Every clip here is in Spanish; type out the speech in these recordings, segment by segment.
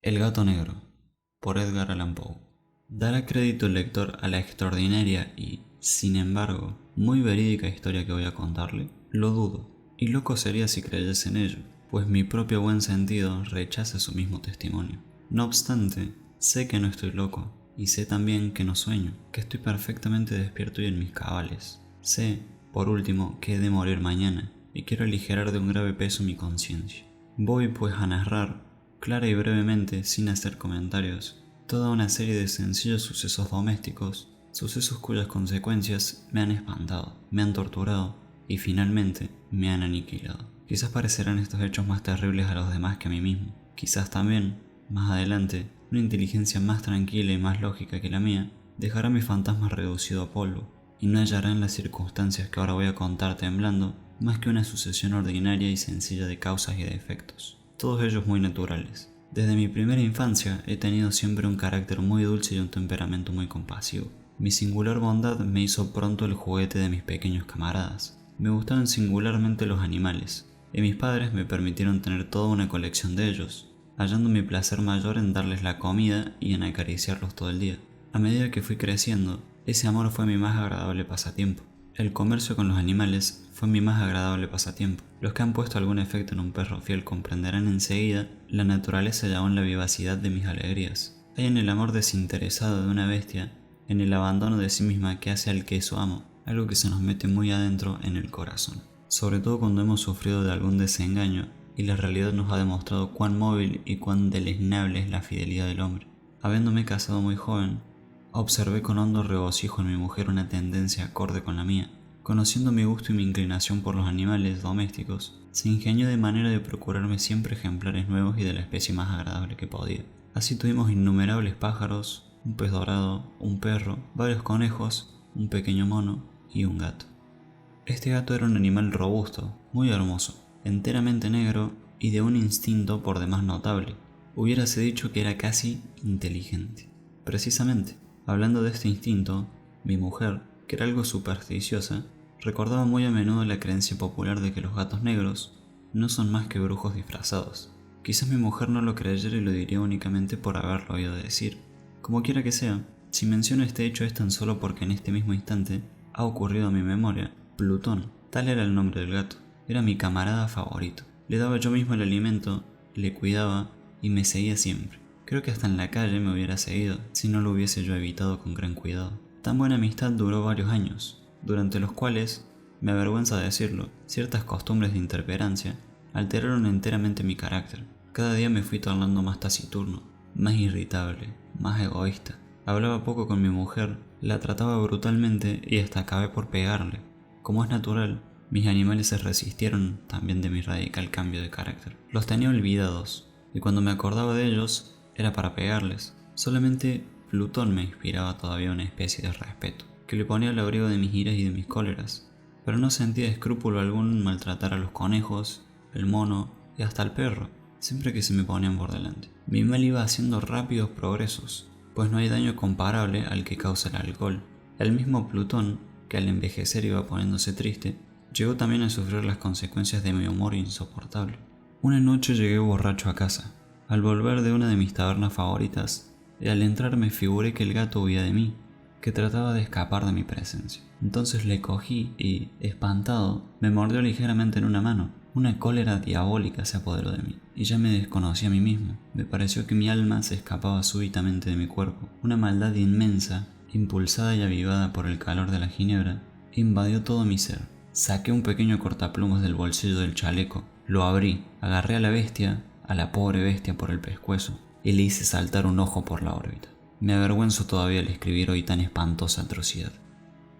El gato negro, por Edgar Allan Poe. Dará crédito el lector a la extraordinaria y, sin embargo, muy verídica historia que voy a contarle. Lo dudo, y loco sería si creyese en ello, pues mi propio buen sentido rechaza su mismo testimonio. No obstante, sé que no estoy loco, y sé también que no sueño, que estoy perfectamente despierto y en mis cabales. Sé, por último, que he de morir mañana, y quiero aligerar de un grave peso mi conciencia. Voy pues a narrar, clara y brevemente, sin hacer comentarios, toda una serie de sencillos sucesos domésticos, sucesos cuyas consecuencias me han espantado, me han torturado y finalmente me han aniquilado. Quizás parecerán estos hechos más terribles a los demás que a mí mismo. Quizás también, más adelante, una inteligencia más tranquila y más lógica que la mía dejará mi fantasma reducido a polvo y no hallará en las circunstancias que ahora voy a contar temblando más que una sucesión ordinaria y sencilla de causas y de efectos, todos ellos muy naturales. Desde mi primera infancia he tenido siempre un carácter muy dulce y un temperamento muy compasivo. Mi singular bondad me hizo pronto el juguete de mis pequeños camaradas. Me gustaban singularmente los animales, y mis padres me permitieron tener toda una colección de ellos, hallando mi placer mayor en darles la comida y en acariciarlos todo el día. A medida que fui creciendo, ese amor fue mi más agradable pasatiempo. El comercio con los animales fue mi más agradable pasatiempo. Los que han puesto algún efecto en un perro fiel comprenderán enseguida la naturaleza y aún la vivacidad de mis alegrías. Hay en el amor desinteresado de una bestia, en el abandono de sí misma que hace al que es su amo, algo que se nos mete muy adentro en el corazón. Sobre todo cuando hemos sufrido de algún desengaño y la realidad nos ha demostrado cuán móvil y cuán deleznable es la fidelidad del hombre. Habiéndome casado muy joven, observé con hondo regocijo en mi mujer una tendencia acorde con la mía. Conociendo mi gusto y mi inclinación por los animales domésticos, se ingenió de manera de procurarme siempre ejemplares nuevos y de la especie más agradable que podía. Así tuvimos innumerables pájaros, un pez dorado, un perro, varios conejos, un pequeño mono y un gato. Este gato era un animal robusto, muy hermoso, enteramente negro y de un instinto por demás notable. Hubiérase dicho que era casi inteligente. Precisamente, hablando de este instinto, mi mujer, que era algo supersticiosa, recordaba muy a menudo la creencia popular de que los gatos negros no son más que brujos disfrazados. Quizás mi mujer no lo creyera y lo diría únicamente por haberlo oído decir. Como quiera que sea, si menciono este hecho es tan solo porque en este mismo instante ha ocurrido a mi memoria. Plutón, tal era el nombre del gato, era mi camarada favorito. Le daba yo mismo el alimento, le cuidaba y me seguía siempre. Creo que hasta en la calle me hubiera seguido, si no lo hubiese yo evitado con gran cuidado. Tan buena amistad duró varios años, durante los cuales, me avergüenza decirlo, ciertas costumbres de intemperancia alteraron enteramente mi carácter. Cada día me fui tornando más taciturno, más irritable, más egoísta. Hablaba poco con mi mujer, la trataba brutalmente y hasta acabé por pegarle. Como es natural, mis animales se resistieron también de mi radical cambio de carácter. Los tenía olvidados, y cuando me acordaba de ellos, era para pegarles. Solamente Plutón me inspiraba todavía una especie de respeto, que le ponía al abrigo de mis iras y de mis cóleras, pero no sentía escrúpulo algún en maltratar a los conejos, el mono y hasta al perro, siempre que se me ponían por delante. Mi mal iba haciendo rápidos progresos, pues no hay daño comparable al que causa el alcohol. El mismo Plutón, que al envejecer iba poniéndose triste, llegó también a sufrir las consecuencias de mi humor insoportable. Una noche llegué borracho a casa, al volver de una de mis tabernas favoritas, y al entrar me figuré que el gato huía de mí, que trataba de escapar de mi presencia. Entonces le cogí y, espantado, me mordió ligeramente en una mano. Una cólera diabólica se apoderó de mí, y ya me desconocí a mí mismo. Me pareció que mi alma se escapaba súbitamente de mi cuerpo. Una maldad inmensa, impulsada y avivada por el calor de la ginebra, invadió todo mi ser. Saqué un pequeño cortaplumas del bolsillo del chaleco, lo abrí, agarré a la bestia, a la pobre bestia por el pescuezo, y le hice saltar un ojo por la órbita. Me avergüenzo todavía al escribir hoy tan espantosa atrocidad.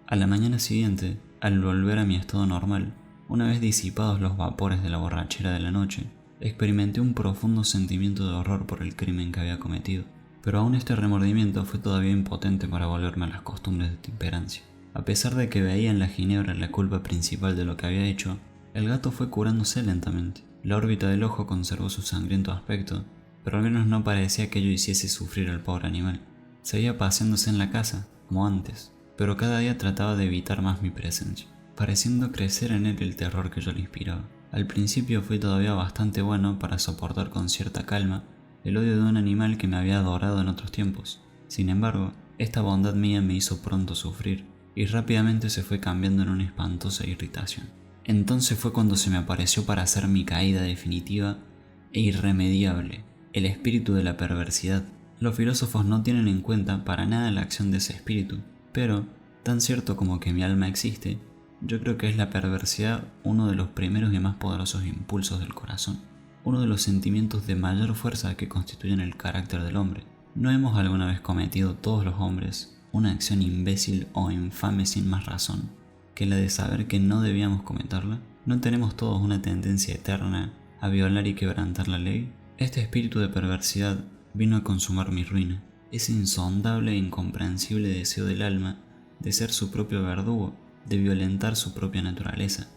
A la mañana siguiente, al volver a mi estado normal, una vez disipados los vapores de la borrachera de la noche, experimenté un profundo sentimiento de horror por el crimen que había cometido, pero aún este remordimiento fue todavía impotente para volverme a las costumbres de temperancia. A pesar de que veía en la ginebra la culpa principal de lo que había hecho, el gato fue curándose lentamente. La órbita del ojo conservó su sangriento aspecto, pero al menos no parecía que ello hiciese sufrir al pobre animal. Seguía paseándose en la casa, como antes, pero cada día trataba de evitar más mi presencia, pareciendo crecer en él el terror que yo le inspiraba. Al principio fui todavía bastante bueno para soportar con cierta calma el odio de un animal que me había adorado en otros tiempos. Sin embargo, esta bondad mía me hizo pronto sufrir, y rápidamente se fue cambiando en una espantosa irritación. Entonces fue cuando se me apareció para hacer mi caída definitiva e irremediable, el espíritu de la perversidad. Los filósofos no tienen en cuenta para nada la acción de ese espíritu, pero, tan cierto como que mi alma existe, yo creo que es la perversidad uno de los primeros y más poderosos impulsos del corazón, uno de los sentimientos de mayor fuerza que constituyen el carácter del hombre. ¿No hemos alguna vez cometido todos los hombres una acción imbécil o infame sin más razón que la de saber que no debíamos cometerla? ¿No tenemos todos una tendencia eterna a violar y quebrantar la ley? Este espíritu de perversidad vino a consumar mi ruina, ese insondable e incomprensible deseo del alma de ser su propio verdugo, de violentar su propia naturaleza.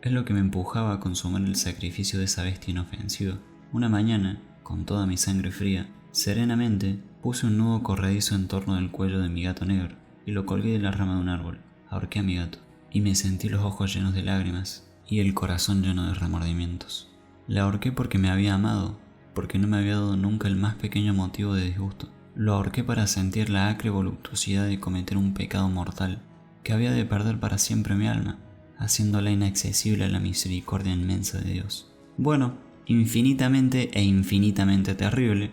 Es lo que me empujaba a consumar el sacrificio de esa bestia inofensiva. Una mañana, con toda mi sangre fría, serenamente puse un nudo corredizo en torno del cuello de mi gato negro y lo colgué de la rama de un árbol. Ahorqué a mi gato y me sentí los ojos llenos de lágrimas y el corazón lleno de remordimientos. La ahorqué porque me había amado, porque no me había dado nunca el más pequeño motivo de disgusto. Lo ahorqué para sentir la acre voluptuosidad de cometer un pecado mortal que había de perder para siempre mi alma, haciéndola inaccesible a la misericordia inmensa de Dios. Bueno, infinitamente e infinitamente terrible,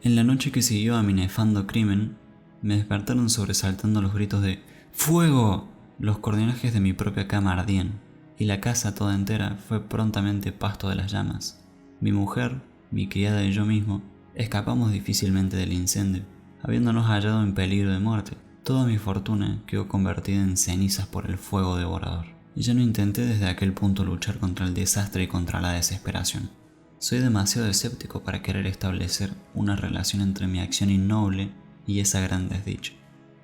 en la noche que siguió a mi nefando crimen, me despertaron sobresaltando los gritos de ¡Fuego! Los cortinajes de mi propia cama ardían, y la casa toda entera fue prontamente pasto de las llamas. Mi mujer, mi criada y yo mismo escapamos difícilmente del incendio, habiéndonos hallado en peligro de muerte. Toda mi fortuna quedó convertida en cenizas por el fuego devorador, y ya no intenté desde aquel punto luchar contra el desastre y contra la desesperación. Soy demasiado escéptico para querer establecer una relación entre mi acción innoble y esa gran desdicha,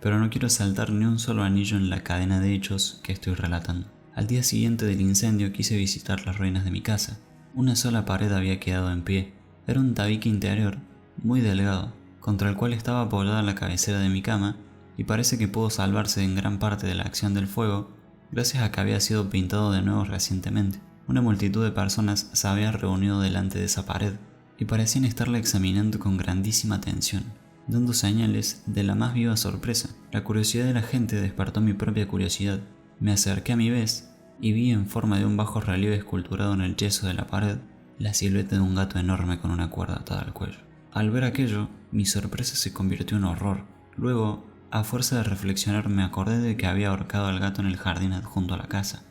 pero no quiero saltar ni un solo anillo en la cadena de hechos que estoy relatando. Al día siguiente del incendio quise visitar las ruinas de mi casa. Una sola pared había quedado en pie. Era un tabique interior, muy delgado, contra el cual estaba apoyada la cabecera de mi cama, y parece que pudo salvarse en gran parte de la acción del fuego gracias a que había sido pintado de nuevo recientemente. Una multitud de personas se había reunido delante de esa pared y parecían estarla examinando con grandísima atención, dando señales de la más viva sorpresa. La curiosidad de la gente despertó mi propia curiosidad. Me acerqué a mi vez y vi en forma de un bajo relieve esculturado en el yeso de la pared la silueta de un gato enorme con una cuerda atada al cuello. Al ver aquello, mi sorpresa se convirtió en horror. Luego, a fuerza de reflexionar, me acordé de que había ahorcado al gato en el jardín adjunto a la casa,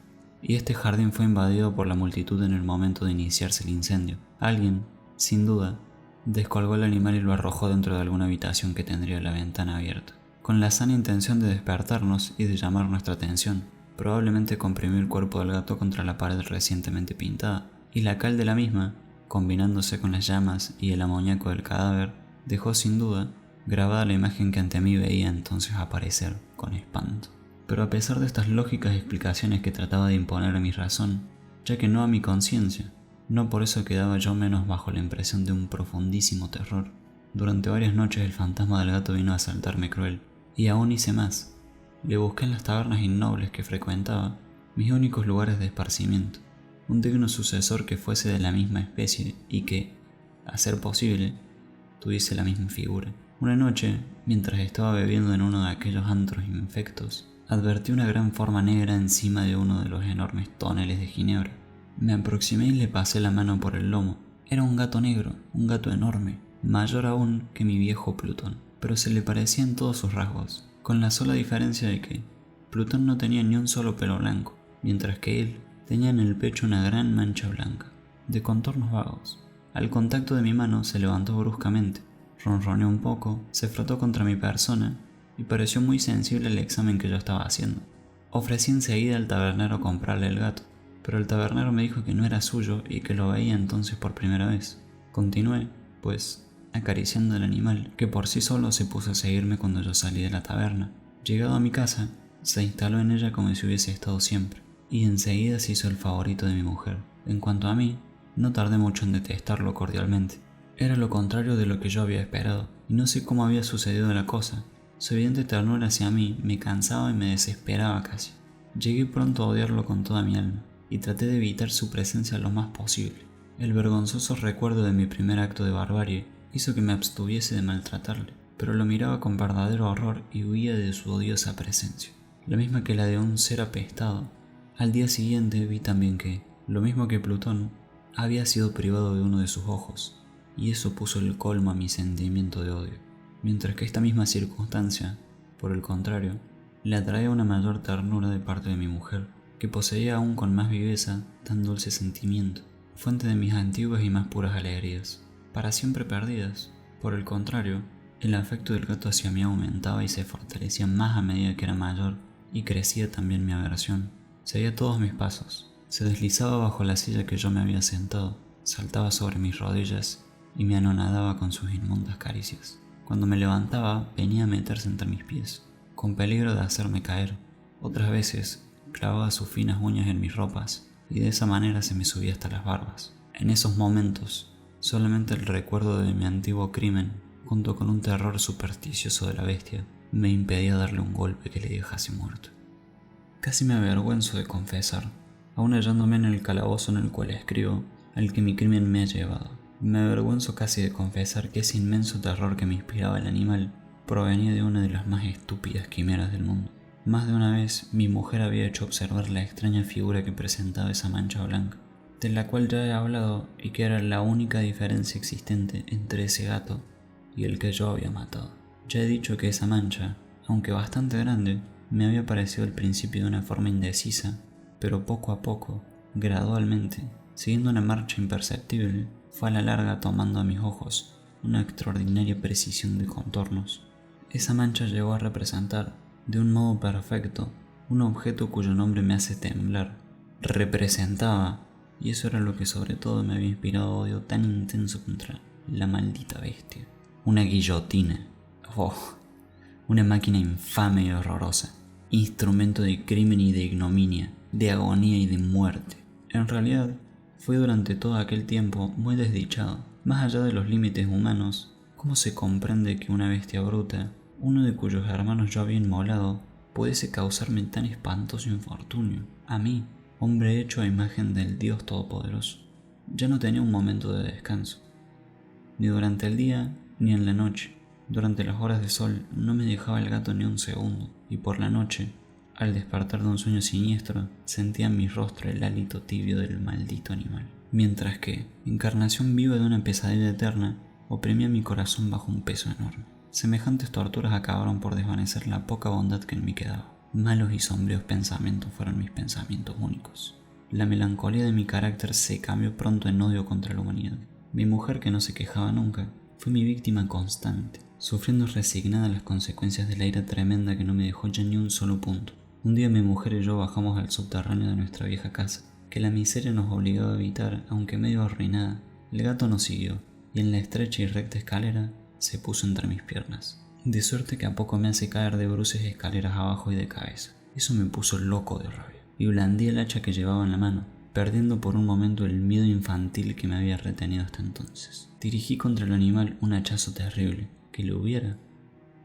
y este jardín fue invadido por la multitud en el momento de iniciarse el incendio. Alguien, sin duda, descolgó el animal y lo arrojó dentro de alguna habitación que tendría la ventana abierta, con la sana intención de despertarnos y de llamar nuestra atención. Probablemente comprimió el cuerpo del gato contra la pared recientemente pintada, y la cal de la misma, combinándose con las llamas y el amoníaco del cadáver, dejó sin duda grabada la imagen que ante mí veía entonces aparecer con espanto. Pero a pesar de estas lógicas explicaciones que trataba de imponer a mi razón, ya que no a mi conciencia, no por eso quedaba yo menos bajo la impresión de un profundísimo terror. Durante varias noches el fantasma del gato vino a asaltarme cruel, y aún hice más. Le busqué en las tabernas innobles que frecuentaba, mis únicos lugares de esparcimiento, un digno sucesor que fuese de la misma especie y que, a ser posible, tuviese la misma figura. Una noche, mientras estaba bebiendo en uno de aquellos antros infectos, advertí una gran forma negra encima de uno de los enormes toneles de ginebra. Me aproximé y le pasé la mano por el lomo. Era un gato negro, un gato enorme, mayor aún que mi viejo Plutón, pero se le parecía en todos sus rasgos, con la sola diferencia de que Plutón no tenía ni un solo pelo blanco, mientras que él tenía en el pecho una gran mancha blanca, de contornos vagos. Al contacto de mi mano se levantó bruscamente, ronroneó un poco, se frotó contra mi persona y pareció muy sensible al examen que yo estaba haciendo. Ofrecí enseguida al tabernero comprarle el gato, pero el tabernero me dijo que no era suyo y que lo veía entonces por primera vez. Continué, pues, acariciando al animal, que por sí solo se puso a seguirme cuando yo salí de la taberna. Llegado a mi casa, se instaló en ella como si hubiese estado siempre, y enseguida se hizo el favorito de mi mujer. En cuanto a mí, no tardé mucho en detestarlo cordialmente. Era lo contrario de lo que yo había esperado, y no sé cómo había sucedido la cosa. Su evidente ternura hacia mí me cansaba y me desesperaba casi. Llegué pronto a odiarlo con toda mi alma, y traté de evitar su presencia lo más posible. El vergonzoso recuerdo de mi primer acto de barbarie hizo que me abstuviese de maltratarle, pero lo miraba con verdadero horror y huía de su odiosa presencia, la misma que la de un ser apestado. Al día siguiente vi también que, lo mismo que Plutón, había sido privado de uno de sus ojos, y eso puso el colmo a mi sentimiento de odio, mientras que esta misma circunstancia, por el contrario, le atraía una mayor ternura de parte de mi mujer, que poseía aún con más viveza tan dulce sentimiento, fuente de mis antiguas y más puras alegrías, para siempre perdidas. Por el contrario, el afecto del gato hacia mí aumentaba y se fortalecía más a medida que era mayor, y crecía también mi aversión. Seguía todos mis pasos, se deslizaba bajo la silla que yo me había sentado, saltaba sobre mis rodillas y me anonadaba con sus inmundas caricias. Cuando me levantaba, venía a meterse entre mis pies, con peligro de hacerme caer. Otras veces, clavaba sus finas uñas en mis ropas y de esa manera se me subía hasta las barbas. En esos momentos, solamente el recuerdo de mi antiguo crimen, junto con un terror supersticioso de la bestia, me impedía darle un golpe que le dejase muerto. Casi me avergüenzo de confesar, aún hallándome en el calabozo en el cual escribo, al que mi crimen me ha llevado. Me avergüenzo casi de confesar que ese inmenso terror que me inspiraba el animal provenía de una de las más estúpidas quimeras del mundo. Más de una vez mi mujer había hecho observar la extraña figura que presentaba esa mancha blanca, de la cual ya he hablado y que era la única diferencia existente entre ese gato y el que yo había matado. Ya he dicho que esa mancha, aunque bastante grande, me había parecido al principio de una forma indecisa, pero poco a poco, gradualmente, siguiendo una marcha imperceptible, fue a la larga tomando a mis ojos una extraordinaria precisión de contornos. Esa mancha llegó a representar, de un modo perfecto, un objeto cuyo nombre me hace temblar. Representaba, y eso era lo que sobre todo me había inspirado odio tan intenso contra la maldita bestia, una guillotina. Oh, una máquina infame y horrorosa, instrumento de crimen y de ignominia, de agonía y de muerte. En realidad, fui durante todo aquel tiempo muy desdichado. Más allá de los límites humanos, ¿cómo se comprende que una bestia bruta, uno de cuyos hermanos yo había inmolado, pudiese causarme tan espantoso infortunio? A mí, hombre hecho a imagen del Dios Todopoderoso. Ya no tenía un momento de descanso, ni durante el día ni en la noche. Durante las horas de sol no me dejaba el gato ni un segundo, y por la noche, al despertar de un sueño siniestro, sentía en mi rostro el hálito tibio del maldito animal, mientras que, encarnación viva de una pesadilla eterna, oprimía mi corazón bajo un peso enorme. Semejantes torturas acabaron por desvanecer la poca bondad que en mí quedaba. Malos y sombríos pensamientos fueron mis pensamientos únicos. La melancolía de mi carácter se cambió pronto en odio contra la humanidad. Mi mujer, que no se quejaba nunca, fue mi víctima constante, sufriendo resignada las consecuencias de la ira tremenda que no me dejó ya ni un solo punto. Un día mi mujer y yo bajamos al subterráneo de nuestra vieja casa, que la miseria nos obligaba a evitar, aunque medio arruinada. El gato nos siguió, y en la estrecha y recta escalera se puso entre mis piernas, de suerte que a poco me hace caer de bruces escaleras abajo y de cabeza. Eso me puso loco de rabia, y blandí el hacha que llevaba en la mano, perdiendo por un momento el miedo infantil que me había retenido hasta entonces. Dirigí contra el animal un hachazo terrible, que lo hubiera,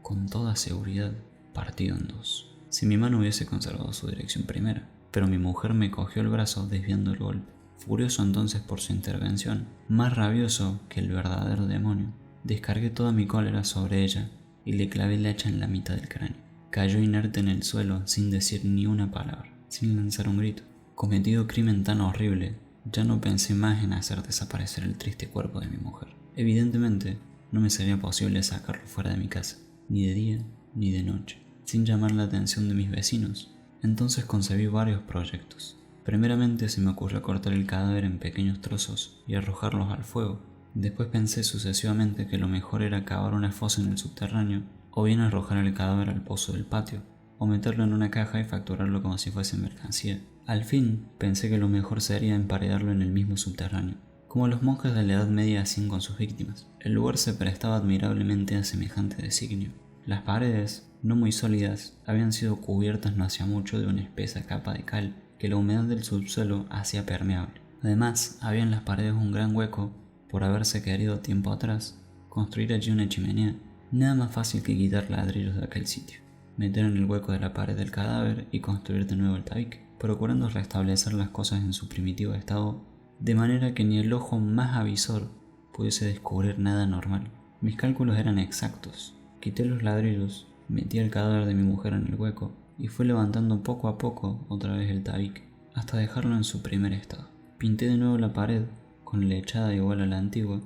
con toda seguridad, partido en dos, si mi mano hubiese conservado su dirección primera. Pero mi mujer me cogió el brazo desviando el golpe. Furioso entonces por su intervención, más rabioso que el verdadero demonio, descargué toda mi cólera sobre ella y le clavé el hacha en la mitad del cráneo. Cayó inerte en el suelo sin decir ni una palabra, sin lanzar un grito. Cometido crimen tan horrible, ya no pensé más en hacer desaparecer el triste cuerpo de mi mujer. Evidentemente, no me sería posible sacarlo fuera de mi casa, ni de día ni de noche, sin llamar la atención de mis vecinos. Entonces concebí varios proyectos. Primeramente se me ocurrió cortar el cadáver en pequeños trozos y arrojarlos al fuego. Después pensé sucesivamente que lo mejor era cavar una fosa en el subterráneo, o bien arrojar el cadáver al pozo del patio, o meterlo en una caja y facturarlo como si fuese mercancía. Al fin, pensé que lo mejor sería emparedarlo en el mismo subterráneo, como los monjes de la Edad Media hacían con sus víctimas. El lugar se prestaba admirablemente a semejante designio. Las paredes, no muy sólidas, habían sido cubiertas no hacía mucho de una espesa capa de cal que la humedad del subsuelo hacía permeable. Además, había en las paredes un gran hueco por haberse querido tiempo atrás construir allí una chimenea. Nada más fácil que quitar ladrillos de aquel sitio, meter en el hueco de la pared del cadáver y construir de nuevo el tabique, procurando restablecer las cosas en su primitivo estado, de manera que ni el ojo más avisor pudiese descubrir nada anormal. Mis cálculos eran exactos. Quité los ladrillos, metí el cadáver de mi mujer en el hueco y fui levantando poco a poco otra vez el tabique, hasta dejarlo en su primer estado. Pinté de nuevo la pared con lechada igual a la antigua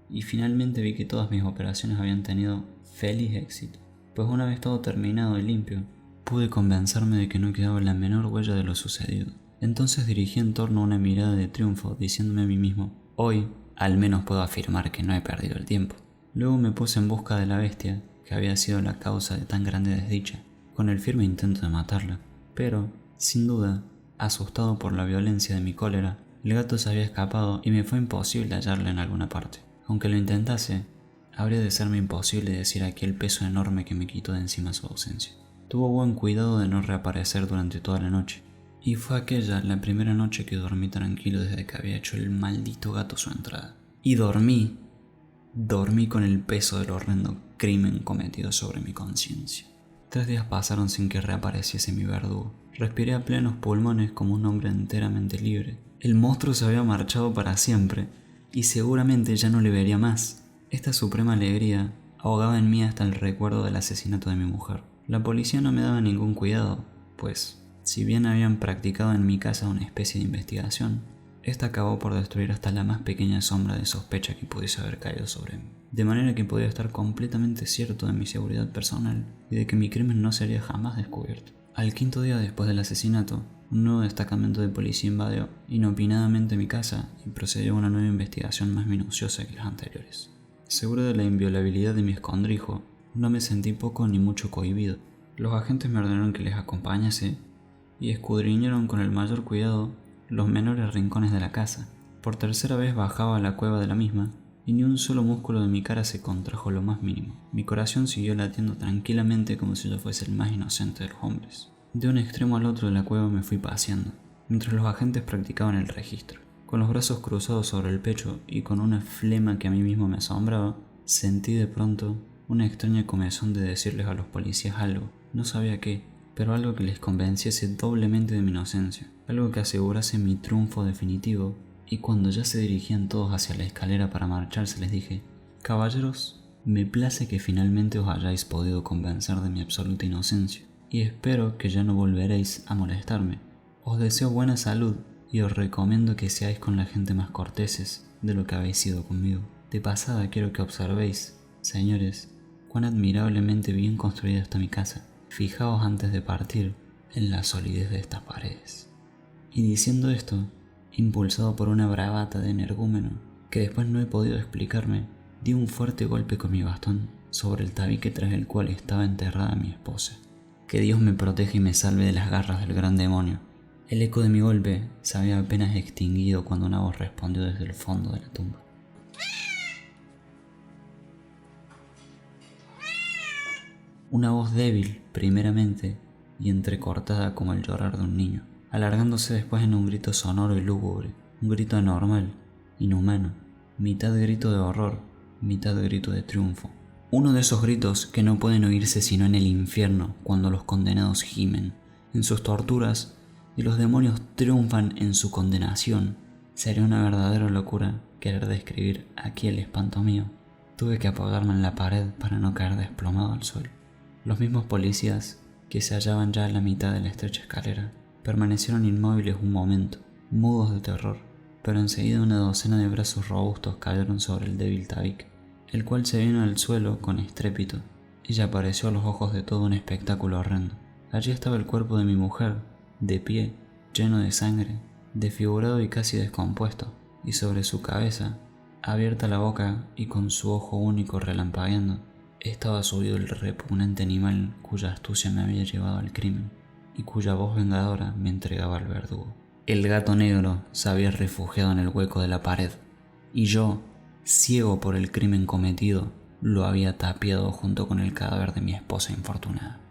y finalmente vi que todas mis operaciones habían tenido feliz éxito, pues una vez todo terminado y limpio, pude convencerme de que no quedaba la menor huella de lo sucedido. Entonces dirigí en torno una mirada de triunfo, diciéndome a mí mismo: hoy al menos puedo afirmar que no he perdido el tiempo. Luego me puse en busca de la bestia que había sido la causa de tan grande desdicha, con el firme intento de matarla. Pero, sin duda, asustado por la violencia de mi cólera, el gato se había escapado y me fue imposible hallarla en alguna parte. Aunque lo intentase, habría de serme imposible decir aquel peso enorme que me quitó de encima su ausencia. Tuvo buen cuidado de no reaparecer durante toda la noche, y fue aquella la primera noche que dormí tranquilo desde que había hecho el maldito gato su entrada. Y dormí con el peso del horrendo crimen cometido sobre mi conciencia. 3 días pasaron sin que reapareciese mi verdugo. Respiré a plenos pulmones como un hombre enteramente libre. El monstruo se había marchado para siempre, y seguramente ya no le vería más. Esta suprema alegría ahogaba en mí hasta el recuerdo del asesinato de mi mujer. La policía no me daba ningún cuidado, pues, si bien habían practicado en mi casa una especie de investigación, esta acabó por destruir hasta la más pequeña sombra de sospecha que pudiese haber caído sobre mí. De manera que podía estar completamente cierto de mi seguridad personal y de que mi crimen no sería jamás descubierto. Al 5.º día después del asesinato, un nuevo destacamento de policía invadió inopinadamente mi casa y procedió a una nueva investigación más minuciosa que las anteriores. Seguro de la inviolabilidad de mi escondrijo, no me sentí poco ni mucho cohibido. Los agentes me ordenaron que les acompañase y escudriñaron con el mayor cuidado los menores rincones de la casa. Por tercera vez bajaba a la cueva de la misma y ni un solo músculo de mi cara se contrajo lo más mínimo. Mi corazón siguió latiendo tranquilamente como si yo fuese el más inocente de los hombres. De un extremo al otro de la cueva me fui paseando, mientras los agentes practicaban el registro. Con los brazos cruzados sobre el pecho y con una flema que a mí mismo me asombraba, sentí de pronto una extraña comezón de decirles a los policías algo, no sabía qué, pero algo que les convenciese doblemente de mi inocencia, algo que asegurase mi triunfo definitivo. Y cuando ya se dirigían todos hacia la escalera para marcharse, les dije: caballeros, me place que finalmente os hayáis podido convencer de mi absoluta inocencia, y espero que ya no volveréis a molestarme. Os deseo buena salud y os recomiendo que seáis con la gente más corteses de lo que habéis sido conmigo. De pasada quiero que observéis, señores, cuán admirablemente bien construida está mi casa. Fijaos antes de partir en la solidez de estas paredes. Y diciendo esto, impulsado por una bravata de energúmeno que después no he podido explicarme, di un fuerte golpe con mi bastón sobre el tabique tras el cual estaba enterrada mi esposa. Que Dios me proteja y me salve de las garras del gran demonio. El eco de mi golpe se había apenas extinguido cuando una voz respondió desde el fondo de la tumba. Una voz débil, primeramente, y entrecortada como el llorar de un niño, alargándose después en un grito sonoro y lúgubre, un grito anormal, inhumano, mitad grito de horror, mitad grito de triunfo. Uno de esos gritos que no pueden oírse sino en el infierno cuando los condenados gimen en sus torturas y los demonios triunfan en su condenación. Sería una verdadera locura querer describir aquí el espanto mío. Tuve que apoyarme en la pared para no caer desplomado al suelo. Los mismos policías, que se hallaban ya a la mitad de la estrecha escalera, permanecieron inmóviles un momento, mudos de terror, pero enseguida una docena de brazos robustos cayeron sobre el débil tabique, el cual se vino al suelo con estrépito, y ya apareció a los ojos de todo un espectáculo horrendo. Allí estaba el cuerpo de mi mujer, de pie, lleno de sangre, desfigurado y casi descompuesto, y sobre su cabeza, abierta la boca y con su ojo único relampagueando, estaba subido el repugnante animal cuya astucia me había llevado al crimen y cuya voz vengadora me entregaba al verdugo. El gato negro se había refugiado en el hueco de la pared y yo, ciego por el crimen cometido, lo había tapiado junto con el cadáver de mi esposa infortunada.